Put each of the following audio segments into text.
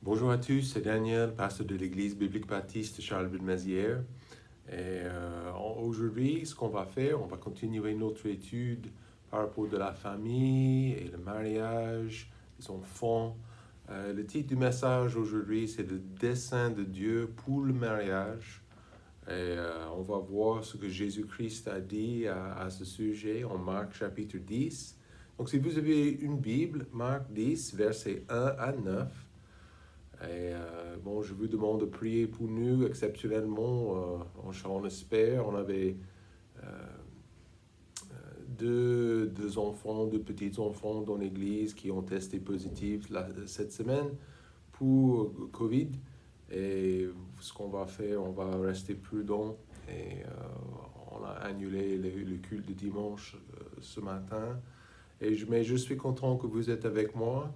Bonjour à tous, c'est Daniel, pasteur de l'Église biblique baptiste de Charleville-Mézières. Aujourd'hui, ce qu'on va faire, on va continuer notre étude par rapport de la famille et le mariage, les enfants. Le titre du message aujourd'hui, c'est le dessein de Dieu pour le mariage. On va voir ce que Jésus-Christ a dit à ce sujet en Marc chapitre 10. Donc si vous avez une Bible, Marc 10, versets 1 à 9. Je vous demande de prier pour nous exceptionnellement. On espère, on avait deux enfants, deux petits-enfants dans l'église qui ont testé positif cette semaine pour Covid. Et ce qu'on va faire, on va rester prudent. On a annulé le culte de dimanche ce matin. Mais je suis content que vous êtes avec moi.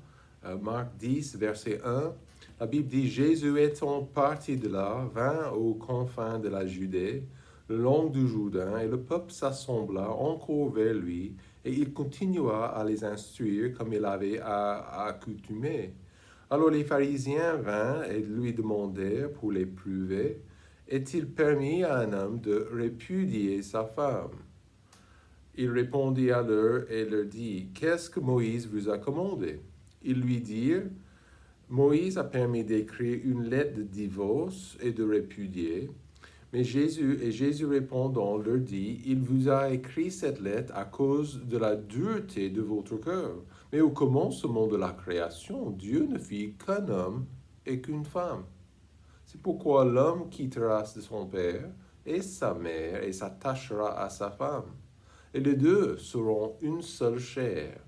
Marc 10, verset 1. La Bible dit, Jésus étant parti de là, vint aux confins de la Judée, le long du Jourdain, et le peuple s'assembla encore vers lui, et il continua à les instruire comme il avait accoutumé. Alors les pharisiens vinrent et lui demandèrent pour l'éprouver, est-il permis à un homme de répudier sa femme? Il répondit à leur et leur dit, qu'est-ce que Moïse vous a commandé? Ils lui dirent, Moïse a permis d'écrire une lettre de divorce et de répudier. Mais Jésus répondant leur dit, il vous a écrit cette lettre à cause de la dureté de votre cœur. Mais au commencement de la création, Dieu ne fit qu'un homme et qu'une femme. C'est pourquoi l'homme quittera son père et sa mère et s'attachera à sa femme. Et les deux seront une seule chair.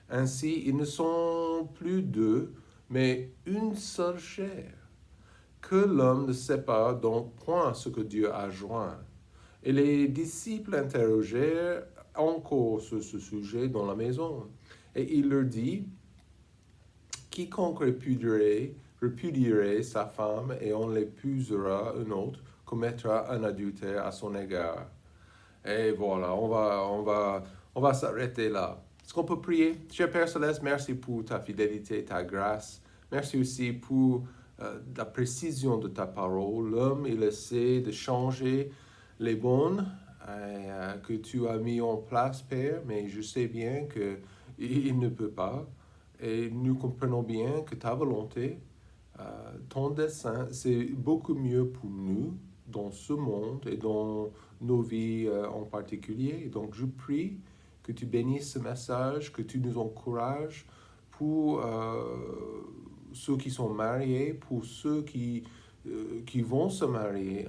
Ainsi, ils ne sont plus deux, mais une seule chair. Que l'homme ne sépare donc point ce que Dieu a joint. Et les disciples interrogèrent encore sur ce sujet dans la maison. Et il leur dit, quiconque répudierait sa femme et en l'épousera une autre, commettra un adultère à son égard. Et voilà, on va s'arrêter là. Est-ce qu'on peut prier? Cher Père Céleste, merci pour ta fidélité, ta grâce. Merci aussi pour la précision de ta parole. L'homme, il essaie de changer les bonnes que tu as mis en place, Père, mais je sais bien qu'il ne peut pas. Et nous comprenons bien que ta volonté, ton dessein, c'est beaucoup mieux pour nous dans ce monde et dans nos vies en particulier. Donc, je prie que tu bénisses ce message, que tu nous encourages pour ceux qui sont mariés, pour ceux qui vont se marier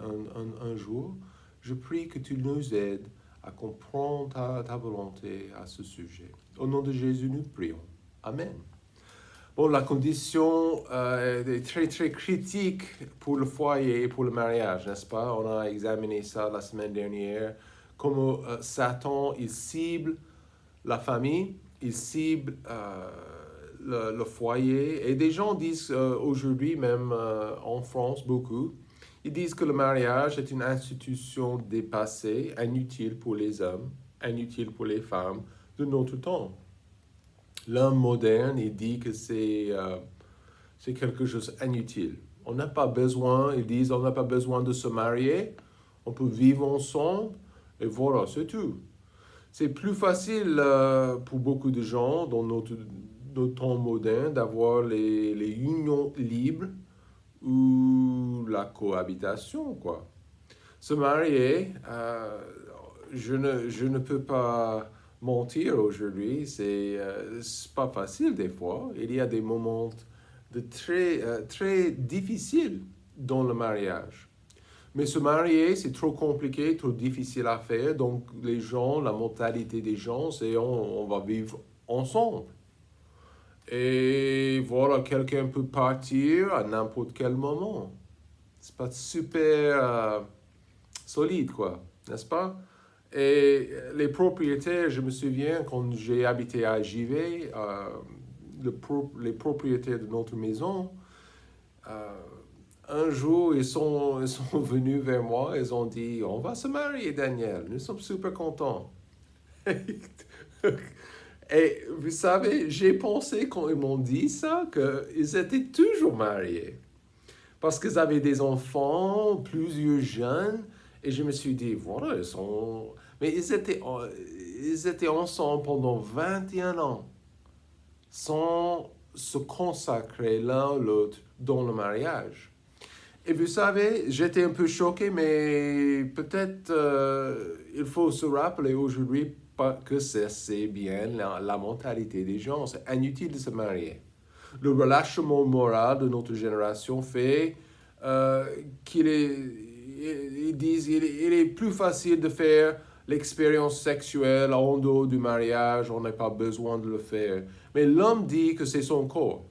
un jour. Je prie que tu nous aides à comprendre ta volonté à ce sujet. Au nom de Jésus, nous prions. Amen. Bon, la condition est très, très critique pour le foyer et pour le mariage, n'est-ce pas? On a examiné ça la semaine dernière, comment Satan, il cible la famille, il cible le foyer. Et des gens disent aujourd'hui, même en France, beaucoup, ils disent que le mariage est une institution dépassée, inutile pour les hommes, inutile pour les femmes de notre temps. L'homme moderne, il dit que c'est quelque chose d'inutile. On n'a pas besoin, ils disent, on n'a pas besoin de se marier, on peut vivre ensemble, et voilà, c'est tout. C'est plus facile pour beaucoup de gens dans notre temps moderne d'avoir les unions libres ou la cohabitation, quoi. Se marier, je ne peux pas mentir aujourd'hui, c'est pas facile des fois. Il y a des moments très difficiles dans le mariage. Mais se marier, c'est trop compliqué, trop difficile à faire. Donc les gens, la mentalité des gens, c'est on va vivre ensemble. Et voilà, quelqu'un peut partir à n'importe quel moment. C'est pas super solide, quoi, n'est-ce pas? Et les propriétaires, je me souviens, quand j'ai habité à JV, les propriétaires de notre maison, un jour, ils sont venus vers moi, ils ont dit, on va se marier, Daniel, nous sommes super contents. Et vous savez, j'ai pensé quand ils m'ont dit ça qu'ils étaient toujours mariés. Parce qu'ils avaient des enfants, plusieurs jeunes. Et je me suis dit, voilà, ils sont... Mais ils étaient ensemble pendant 21 ans, sans se consacrer l'un l'autre dans le mariage. Et vous savez, j'étais un peu choqué, mais peut-être il faut se rappeler aujourd'hui que c'est bien la mentalité des gens. C'est inutile de se marier. Le relâchement moral de notre génération fait qu'il est, ils disent, il est plus facile de faire l'expérience sexuelle en dehors du mariage, on n'a pas besoin de le faire. Mais l'homme dit que c'est son corps.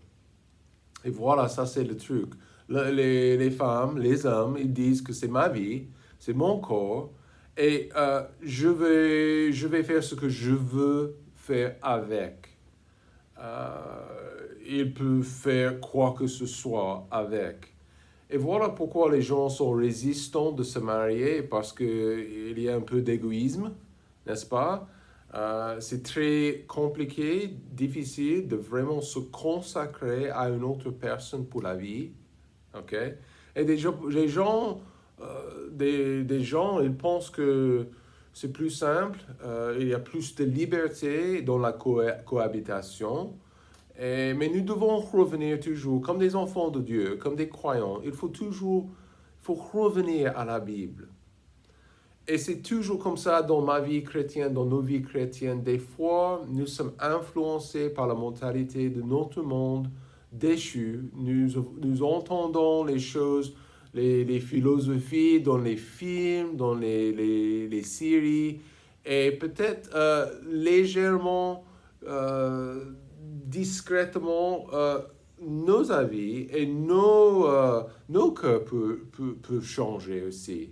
Et voilà, ça c'est le truc. Les femmes, les hommes, ils disent que c'est ma vie, c'est mon corps, et je vais faire ce que je veux faire avec. Il peut faire quoi que ce soit avec. Et voilà pourquoi les gens sont résistants de se marier, parce qu'il y a un peu d'égoïsme, n'est-ce pas? C'est très compliqué, difficile de vraiment se consacrer à une autre personne pour la vie. OK? Et des gens, ils pensent que c'est plus simple, il y a plus de liberté dans la cohabitation. Mais nous devons revenir toujours, comme des enfants de Dieu, comme des croyants, il faut revenir à la Bible. Et c'est toujours comme ça dans ma vie chrétienne, dans nos vies chrétiennes. Des fois, nous sommes influencés par la mentalité de notre monde déchu. Nous entendons les choses, les philosophies dans les films, dans les séries, et peut-être légèrement, discrètement, nos avis et nos cœurs peuvent changer aussi.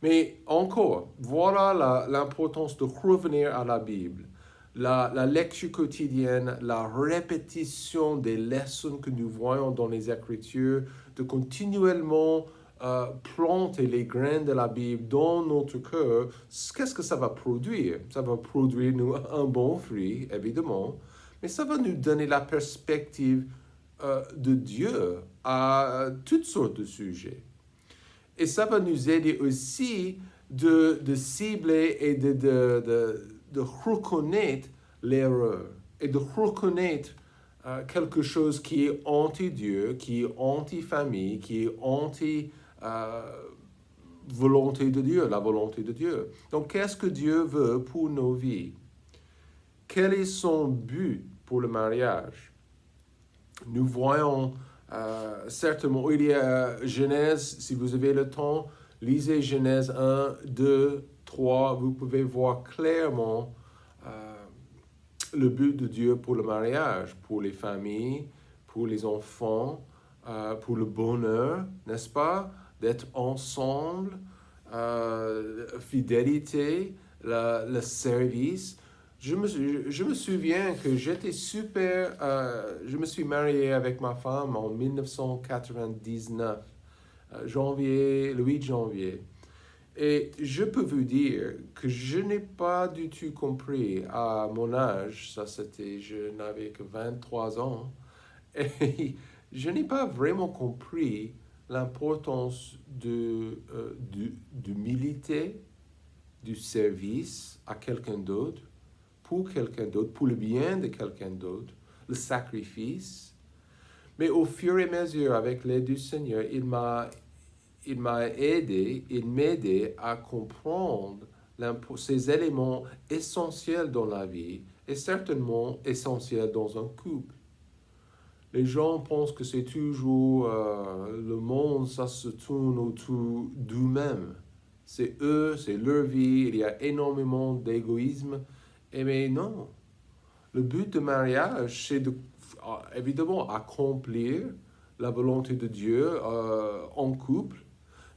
Mais encore, voilà l'importance de revenir à la Bible. La lecture quotidienne, la répétition des leçons que nous voyons dans les Écritures, de continuellement planter les graines de la Bible dans notre cœur, qu'est-ce que ça va produire? Ça va produire nous un bon fruit, évidemment, mais ça va nous donner la perspective de Dieu à toutes sortes de sujets. Et ça va nous aider aussi de cibler et de reconnaître l'erreur et de reconnaître quelque chose qui est anti-Dieu, qui est anti-famille, qui est anti-volonté de Dieu, la volonté de Dieu. Donc, qu'est-ce que Dieu veut pour nos vies? Quel est son but pour le mariage? Nous voyons certainement, il y a Genèse, si vous avez le temps, lisez Genèse 1, 2, 3, vous pouvez voir clairement le but de Dieu pour le mariage, pour les familles, pour les enfants, pour le bonheur, n'est-ce pas? D'être ensemble, fidélité, le service. Je me souviens que j'étais super... je me suis marié avec ma femme en 1999, le 8 janvier. Et je peux vous dire que je n'ai pas du tout compris à mon âge, je n'avais que 23 ans, et je n'ai pas vraiment compris l'importance d'humilité, du service à quelqu'un d'autre, pour quelqu'un d'autre, pour le bien de quelqu'un d'autre, le sacrifice. Mais au fur et à mesure, avec l'aide du Seigneur, il m'aidait à comprendre ces éléments essentiels dans la vie et certainement essentiels dans un couple. Les gens pensent que c'est toujours le monde, ça se tourne autour d'eux-mêmes. C'est eux, c'est leur vie, il y a énormément d'égoïsme. Mais non, le but du mariage, c'est évidemment accomplir la volonté de Dieu en couple,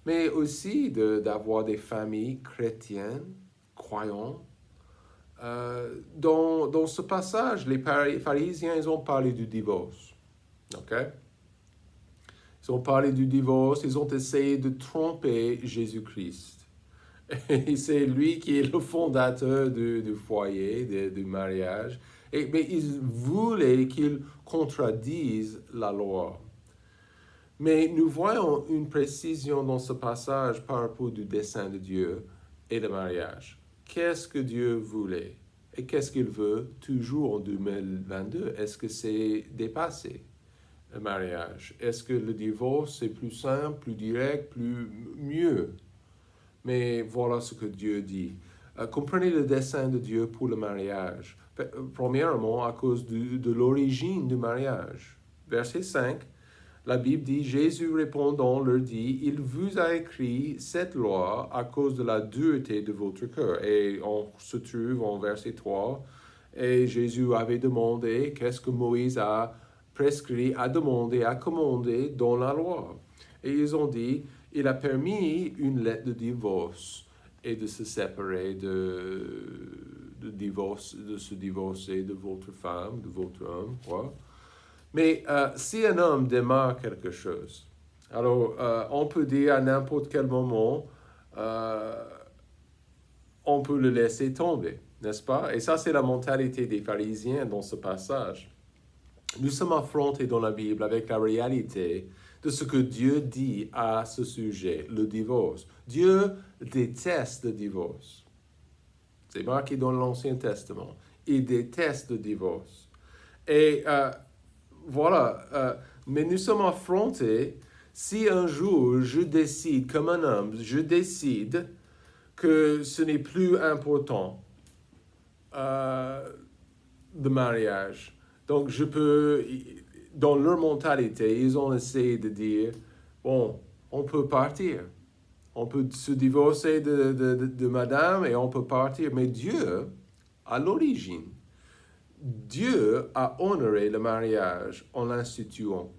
mais aussi d'avoir des familles chrétiennes, croyantes. Dans ce passage, les pharisiens, ils ont parlé du divorce. Okay? Ils ont parlé du divorce, ils ont essayé de tromper Jésus-Christ. Et c'est lui qui est le fondateur du foyer, du mariage. Mais ils voulaient qu'ils contredisent la loi. Mais nous voyons une précision dans ce passage par rapport au dessein de Dieu et le mariage. Qu'est-ce que Dieu voulait? Et qu'est-ce qu'il veut toujours en 2022? Est-ce que c'est dépassé, le mariage? Est-ce que le divorce est plus simple, plus direct, mieux? Mais voilà ce que Dieu dit. Comprenez le dessein de Dieu pour le mariage. Premièrement, à cause de l'origine du mariage. Verset 5, la Bible dit, Jésus répondant leur dit, il vous a écrit cette loi à cause de la dureté de votre cœur. Et on se trouve en verset 3, et Jésus avait demandé qu'est-ce que Moïse a prescrit, a demandé, a commandé dans la loi. Et ils ont dit, il a permis une lettre de divorce et de se séparer de se divorcer de votre femme, de votre homme, quoi. Mais si un homme démarre quelque chose, alors on peut dire à n'importe quel moment, on peut le laisser tomber, n'est-ce pas? Et ça, c'est la mentalité des pharisiens dans ce passage. Nous sommes affrontés dans la Bible avec la réalité de ce que Dieu dit à ce sujet, le divorce. Dieu déteste le divorce. C'est marqué dans l'Ancien Testament. Il déteste le divorce. Et voilà, mais nous sommes affrontés si un jour je décide, comme un homme, je décide que ce n'est plus important le mariage. Donc je peux, dans leur mentalité, ils ont essayé de dire, bon, on peut partir. On peut se divorcer de madame et on peut partir. Mais Dieu, à l'origine, Dieu a honoré le mariage en l'instituant.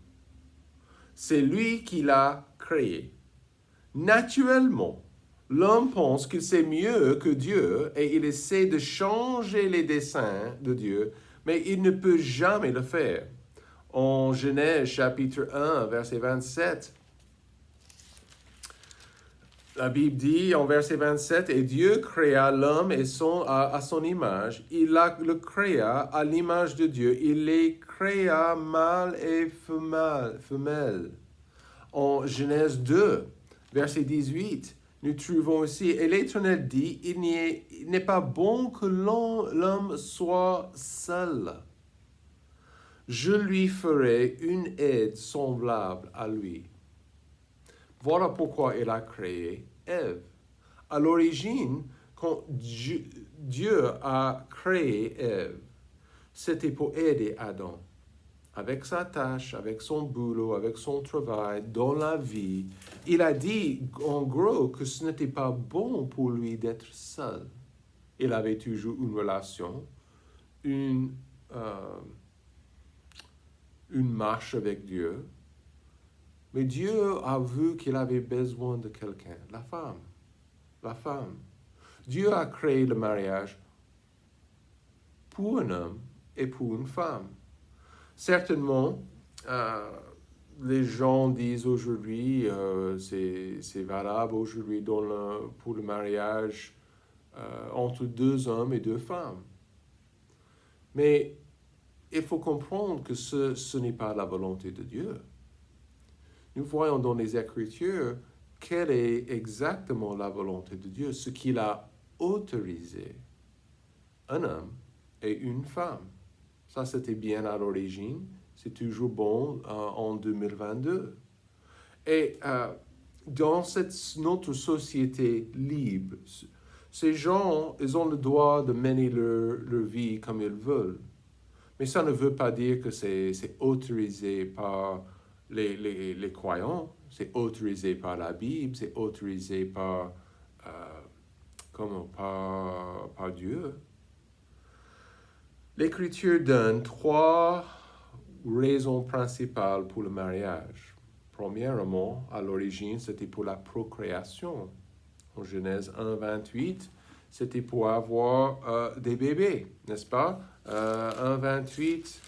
C'est lui qui l'a créé. Naturellement, l'homme pense qu'il sait mieux que Dieu et il essaie de changer les desseins de Dieu, mais il ne peut jamais le faire. En Genèse chapitre 1, verset 27, la Bible dit en verset 27, « Et Dieu créa l'homme à son image. Il le créa à l'image de Dieu. Il les créa mâle et femelle. » En Genèse 2, verset 18, nous trouvons aussi, « Et l'Éternel dit, il n'est pas bon que l'homme soit seul. Je lui ferai une aide semblable à lui. » Voilà pourquoi il a créé Ève. À l'origine, quand Dieu a créé Ève, c'était pour aider Adam. Avec sa tâche, avec son boulot, avec son travail, dans la vie, il a dit en gros que ce n'était pas bon pour lui d'être seul. Il avait toujours une relation, une marche avec Dieu. Mais Dieu a vu qu'il avait besoin de quelqu'un, la femme. La femme. Dieu a créé le mariage pour un homme et pour une femme. Certainement, les gens disent aujourd'hui, c'est valable aujourd'hui pour le mariage entre deux hommes et deux femmes. Mais il faut comprendre que ce n'est pas la volonté de Dieu. Nous voyons dans les Écritures quelle est exactement la volonté de Dieu, ce qu'il a autorisé, un homme et une femme. Ça, c'était bien à l'origine, c'est toujours bon en 2022. Et dans notre société libre, ces gens, ils ont le droit de mener leur vie comme ils veulent. Mais ça ne veut pas dire que c'est autorisé par les croyants, c'est autorisé par la Bible, c'est autorisé par Dieu. L'Écriture donne 3 raisons principales pour le mariage. Premièrement, à l'origine, c'était pour la procréation. En Genèse 1, 28, c'était pour avoir des bébés, n'est-ce pas? 1, 28,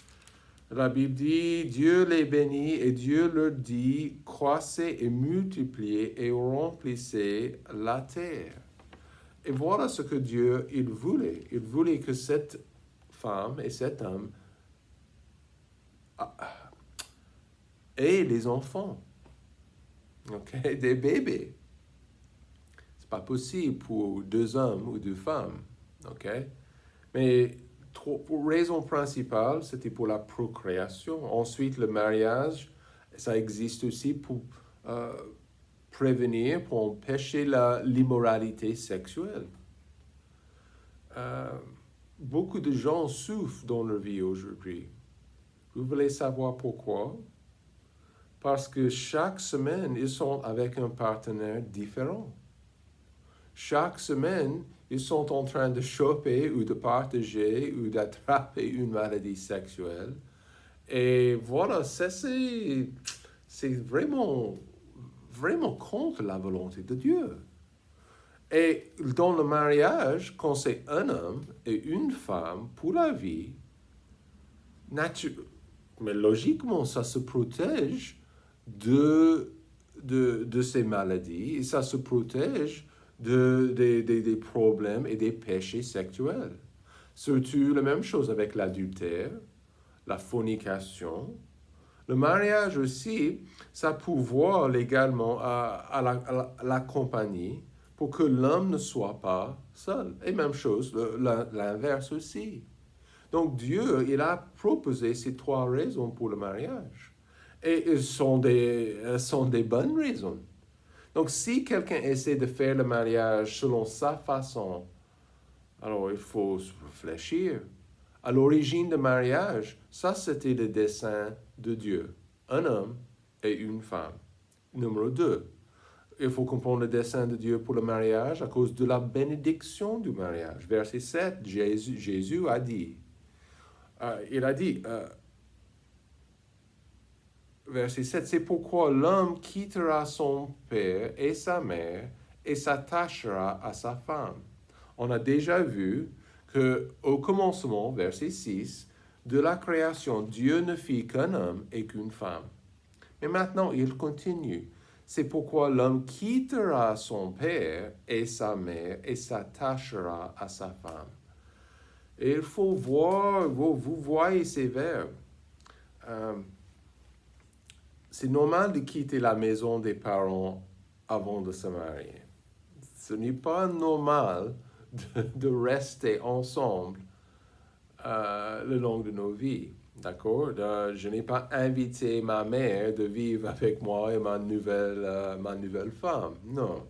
la Bible dit, Dieu les bénit et Dieu leur dit, croissez et multipliez et remplissez la terre. Et voilà ce que Dieu, il voulait. Il voulait que cette femme et cet homme aient des enfants, ok, des bébés. C'est pas possible pour deux hommes ou deux femmes, ok? Mais pour raison principale, c'était pour la procréation. Ensuite, le mariage, ça existe aussi pour prévenir, pour empêcher l'immoralité sexuelle. Beaucoup de gens souffrent dans leur vie aujourd'hui. Vous voulez savoir pourquoi? Parce que chaque semaine, ils sont avec un partenaire différent. Chaque semaine, ils sont en train de choper ou de partager ou d'attraper une maladie sexuelle. Et voilà, c'est vraiment contre la volonté de Dieu. Et dans le mariage, quand c'est un homme et une femme pour la vie, mais logiquement, ça se protège de ces maladies et ça se protège des problèmes et des péchés sexuels. Surtout la même chose avec l'adultère, la fornication. Le mariage aussi, ça pourvoit légalement à la compagnie pour que l'homme ne soit pas seul. Et même chose, l'inverse aussi. Donc Dieu, il a proposé ces trois raisons pour le mariage. Et elles sont des bonnes raisons. Donc si quelqu'un essaie de faire le mariage selon sa façon, alors il faut réfléchir. À l'origine du mariage, ça c'était le dessein de Dieu. Un homme et une femme. Numéro 2. Il faut comprendre le dessein de Dieu pour le mariage à cause de la bénédiction du mariage. Verset 7, Jésus a dit, verset 7, c'est pourquoi l'homme quittera son père et sa mère et s'attachera à sa femme. On a déjà vu qu'au commencement, verset 6, de la création, Dieu ne fit qu'un homme et qu'une femme. Mais maintenant, il continue. C'est pourquoi l'homme quittera son père et sa mère et s'attachera à sa femme. Et il faut voir, vous voyez ces verbes. C'est normal de quitter la maison des parents avant de se marier. Ce n'est pas normal de rester ensemble le long de nos vies. D'accord? Je n'ai pas invité ma mère de vivre avec moi et ma nouvelle femme. Non.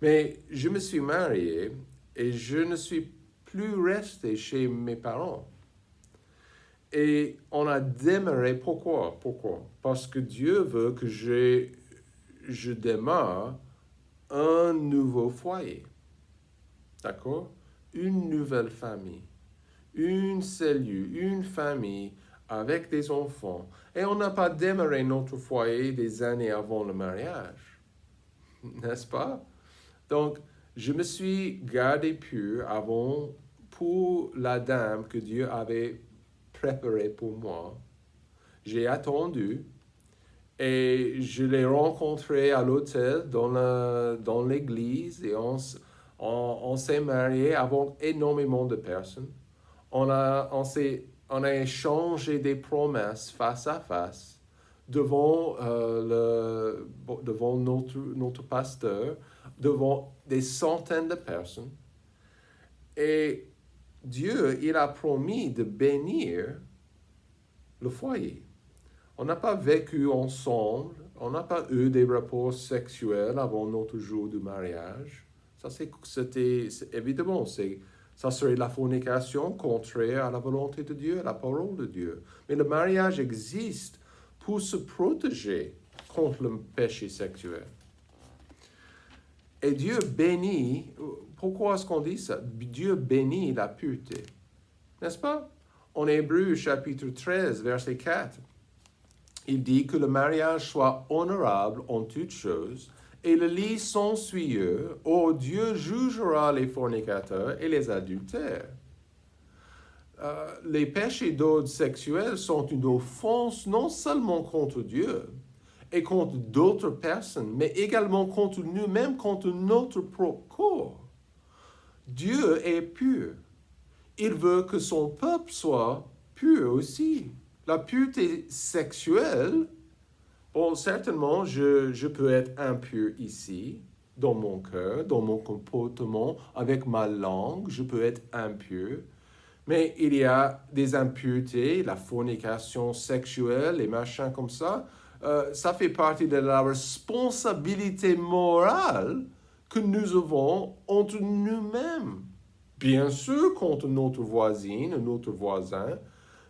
Mais je me suis marié et je ne suis plus resté chez mes parents. Et on a démarré. Pourquoi? Parce que Dieu veut que je démarre un nouveau foyer. D'accord? Une nouvelle famille. Une cellule, une famille avec des enfants. Et on n'a pas démarré notre foyer des années avant le mariage. N'est-ce pas? Donc, je me suis gardé pur avant pour la dame que Dieu avait préparée pour moi. J'ai attendu et je l'ai rencontrée à l'hôtel dans l'église et on s'est mariés avant énormément de personnes. On a échangé des promesses face à face devant notre pasteur, devant des centaines de personnes. Et Dieu, il a promis de bénir le foyer. On n'a pas vécu ensemble, on n'a pas eu des rapports sexuels avant notre jour du mariage. Ça, évidemment, ça serait la fornication contraire à la volonté de Dieu, à la parole de Dieu. Mais le mariage existe pour se protéger contre le péché sexuel. Et Dieu bénit, pourquoi est-ce qu'on dit ça? Dieu bénit la pureté. N'est-ce pas? En Hébreux chapitre 13, verset 4, il dit que le mariage soit honorable en toutes choses et le lit sans souillure. Or, Dieu jugera les fornicateurs et les adultères. Les péchés d'ordre sexuel sont une offense non seulement contre Dieu et contre d'autres personnes, mais également contre nous-mêmes, contre notre propre corps. Dieu est pur. il veut que son peuple soit pur aussi. La pureté sexuelle, bon, certainement, je peux être impur ici, dans mon cœur, dans mon comportement, avec ma langue, je peux être impur. Mais il y a des impuretés, la fornication sexuelle, les machins comme ça fait partie de la responsabilité morale que nous avons entre nous-mêmes. Bien sûr contre notre voisine, notre voisin,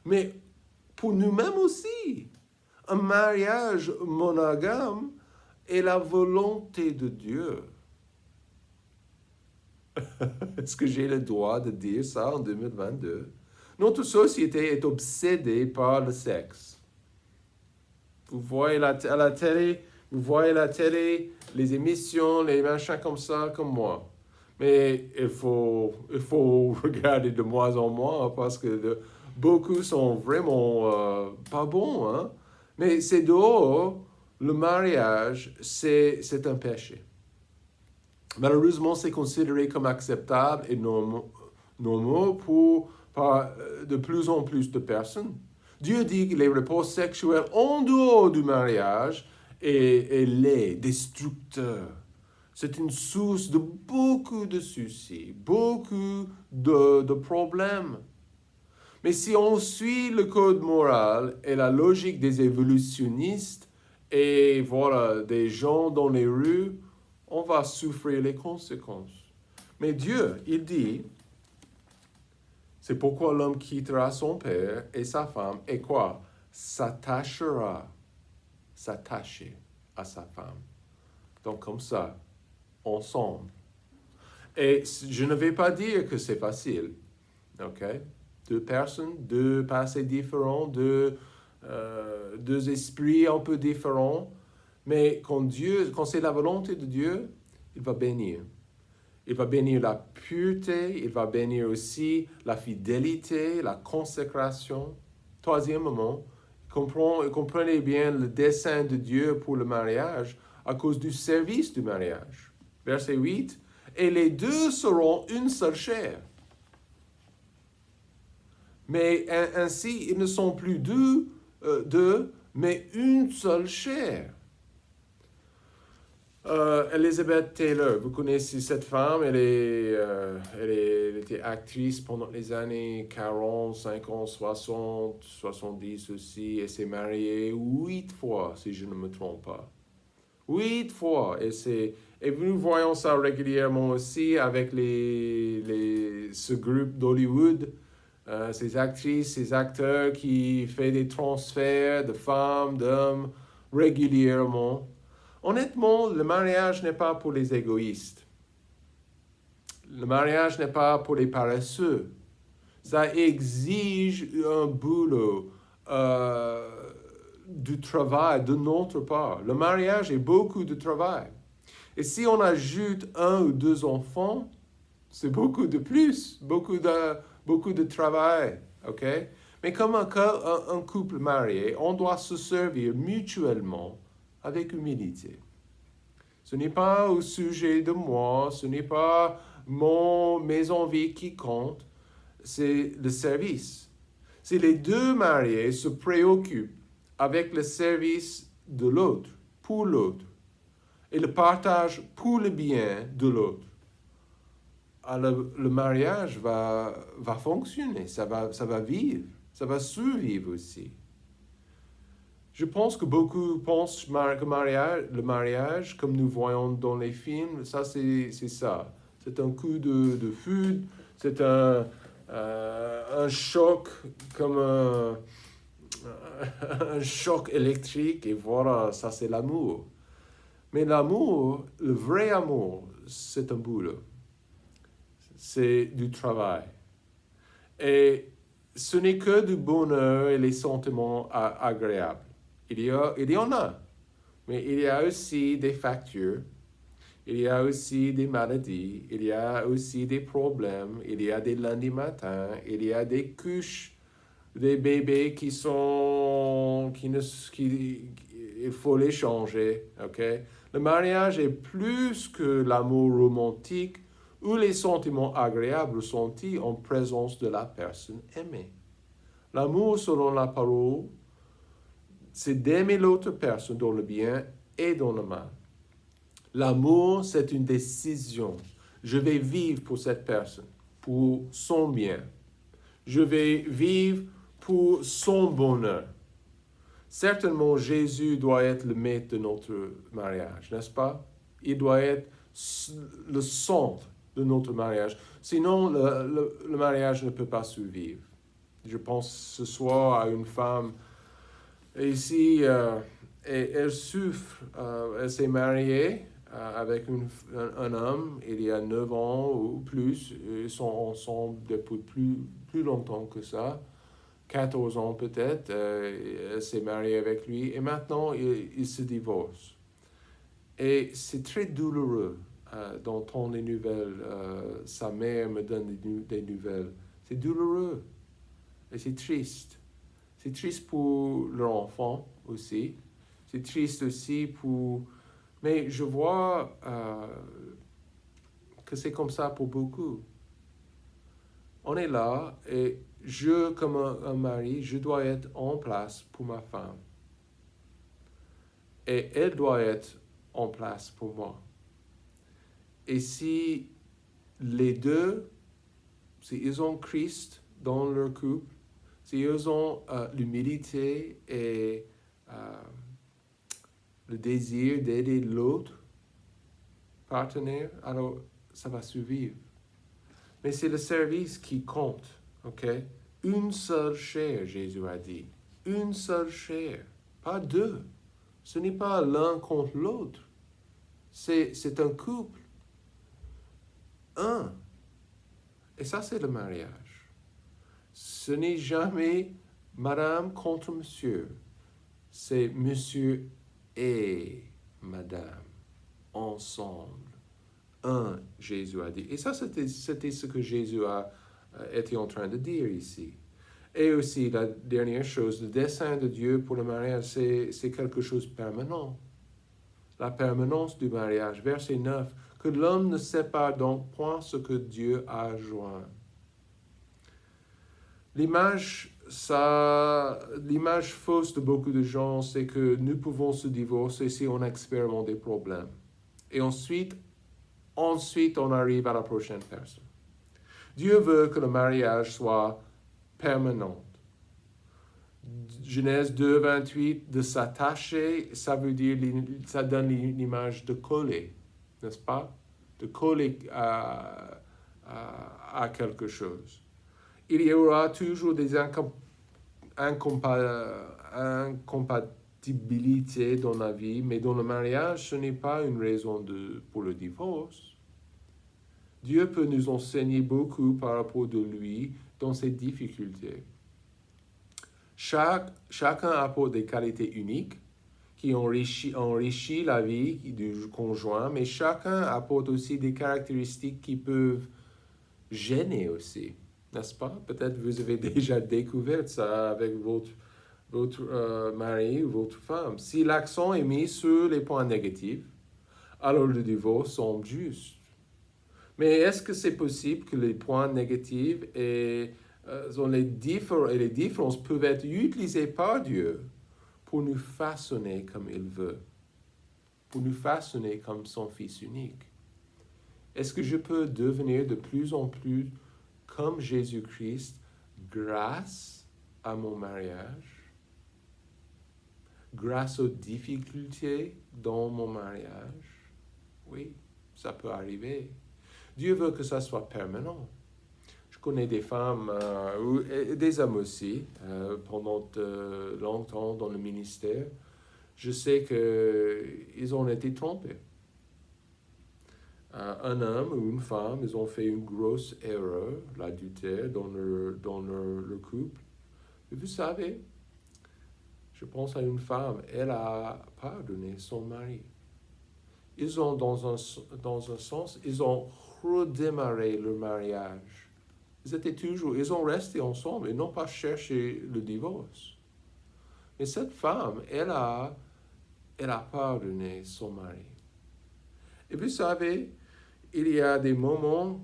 mais pour nous-mêmes aussi. Un mariage monogame est la volonté de Dieu. Est-ce que j'ai le droit de dire ça en 2022? Notre société est obsédée par le sexe. Vous voyez à la télé, vous voyez la télé, les émissions, les machins comme ça, comme moi. Mais il faut regarder de moins en moins parce que beaucoup sont vraiment pas bons. Hein? Mais c'est dehors, le mariage, c'est un péché. Malheureusement, c'est considéré comme acceptable et normal par de plus en plus de personnes. Dieu dit que les rapports sexuels en dehors du mariage est laid, destructeur. C'est une source de beaucoup de soucis, beaucoup de problèmes. Mais si on suit le code moral et la logique des évolutionnistes et voilà, des gens dans les rues, on va souffrir les conséquences. Mais Dieu, il dit, c'est pourquoi l'homme quittera son père et sa femme et quoi? S'attacher à sa femme. Donc comme ça, ensemble. Et je ne vais pas dire que c'est facile, ok? Deux personnes, deux passés différents, deux esprits un peu différents, mais quand c'est la volonté de Dieu, il va bénir. Il va bénir la pureté, il va bénir aussi la fidélité, la consécration. Troisièmement, comprenez bien le dessein de Dieu pour le mariage à cause du service du mariage. Verset 8, « Et les deux seront une seule chair. » Mais ainsi, ils ne sont plus deux, mais une seule chair. Elizabeth Taylor, vous connaissez cette femme, elle était actrice pendant les années 40, 50, 60, 70 aussi. Elle s'est mariée 8 fois, si je ne me trompe pas. 8 fois. Et nous voyons ça régulièrement aussi avec ce groupe d'Hollywood. Ces actrices, ces acteurs qui font des transferts de femmes, d'hommes régulièrement. Honnêtement, le mariage n'est pas pour les égoïstes. Le mariage n'est pas pour les paresseux. Ça exige un boulot, du travail de notre part. Le mariage est beaucoup de travail. Et si on ajoute 1 ou 2 enfants, c'est beaucoup de plus, beaucoup de travail, ok? Mais comme un couple marié, on doit se servir mutuellement avec humilité. Ce n'est pas au sujet de moi, ce n'est pas mes envies qui comptent, c'est le service. Si les deux mariés se préoccupent avec le service de l'autre, pour l'autre, et le partage pour le bien de l'autre, le mariage va fonctionner, ça va vivre, ça va survivre aussi. Je pense que beaucoup pensent que le mariage, comme nous voyons dans les films, ça c'est ça. C'est un coup de foudre, c'est un choc comme un choc électrique et voilà, ça c'est l'amour. Mais l'amour, le vrai amour, c'est un boulot. C'est du travail. Et ce n'est que du bonheur et les sentiments agréables. Il y en a, mais il y a aussi des factures, il y a aussi des maladies, il y a aussi des problèmes, il y a des lundis matins, il y a des couches, des bébés il faut les changer, ok? Le mariage est plus que l'amour romantique où les sentiments agréables ressentis en présence de la personne aimée. L'amour, selon la parole, c'est d'aimer l'autre personne dans le bien et dans le mal. L'amour, c'est une décision. Je vais vivre pour cette personne, pour son bien. Je vais vivre pour son bonheur. Certainement, Jésus doit être le maître de notre mariage, n'est-ce pas? Il doit être le centre de notre mariage. Sinon, le mariage ne peut pas survivre. Je pense ce soir à une femme ici, et elle souffre. Elle s'est mariée avec un homme il y a 9 ans ou plus. Ils sont ensemble depuis plus longtemps que ça. 14 ans peut-être. Elle s'est mariée avec lui et maintenant il se divorce. Et c'est très douloureux d'entendre les nouvelles. Sa mère me donne des nouvelles. C'est douloureux et c'est triste. C'est triste pour leur enfant aussi. C'est triste aussi pour... Mais je vois que c'est comme ça pour beaucoup. On est là et je, comme un mari, je dois être en place pour ma femme. Et elle doit être en place pour moi. Et si les deux, s'ils ont Christ dans leur couple, s'ils ont l'humilité et le désir d'aider l'autre partenaire, alors ça va survivre. Mais c'est le service qui compte, ok? Une seule chair, Jésus a dit. Une seule chair, pas deux. Ce n'est pas l'un contre l'autre. C'est un couple. Un. Et ça, c'est le mariage. Ce n'est jamais madame contre monsieur. C'est monsieur et madame, ensemble. Un, Jésus a dit. Et ça, c'était ce que Jésus était en train de dire ici. Et aussi, la dernière chose, le dessein de Dieu pour le mariage, c'est quelque chose de permanent. La permanence du mariage. Verset 9. Que l'homme ne sépare donc point ce que Dieu a joint. L'image fausse de beaucoup de gens, c'est que nous pouvons se divorcer si on expérimente des problèmes. Et ensuite, on arrive à la prochaine personne. Dieu veut que le mariage soit permanent. Genèse 2, 28, de s'attacher, ça veut dire, ça donne l'image de coller, n'est-ce pas? De coller à quelque chose. Il y aura toujours des incompatibilités dans la vie, mais dans le mariage, ce n'est pas une raison pour le divorce. Dieu peut nous enseigner beaucoup par rapport de lui dans ses difficultés. Chacun apporte des qualités uniques qui enrichissent la vie du conjoint, mais chacun apporte aussi des caractéristiques qui peuvent gêner aussi, n'est-ce pas? Peut-être vous avez déjà découvert ça avec votre mari ou votre femme. Si l'accent est mis sur les points négatifs, alors le divorce semble juste. Mais est-ce que c'est possible que les points négatifs et les différences peuvent être utilisées par Dieu pour nous façonner comme il veut, pour nous façonner comme son Fils unique? Est-ce que je peux devenir de plus en plus comme Jésus-Christ grâce à mon mariage, grâce aux difficultés dans mon mariage? Oui, ça peut arriver. Dieu veut que ça soit permanent. Je connais des femmes, et des hommes aussi, pendant longtemps dans le ministère. Je sais qu'ils ont été trompés. Un homme ou une femme, ils ont fait une grosse erreur, l'adultère, dans leur couple. Et vous savez, je pense à une femme, elle a pardonné son mari. Ils ont, dans un sens, ils ont redémarré leur mariage. Ils ont resté ensemble et n'ont pas cherché le divorce. Mais cette femme, elle a pardonné son mari. Et vous savez, il y a des moments,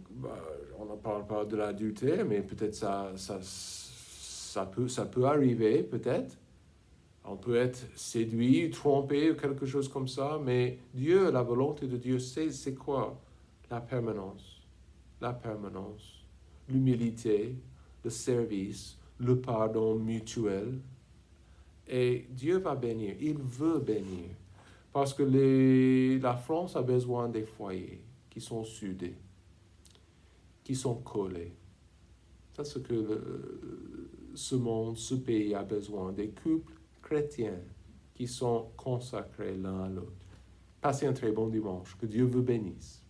on ne parle pas de l'adultère, mais peut-être ça peut arriver, peut-être. On peut être séduit, trompé, ou quelque chose comme ça, mais Dieu, la volonté de Dieu, c'est quoi? La permanence, l'humilité, le service, le pardon mutuel. Et Dieu va bénir, il veut bénir. Parce que la France a besoin des foyers qui sont soudés, qui sont collés. C'est ce que ce monde, ce pays a besoin, des couples chrétiens qui sont consacrés l'un à l'autre. Passez un très bon dimanche. Que Dieu vous bénisse.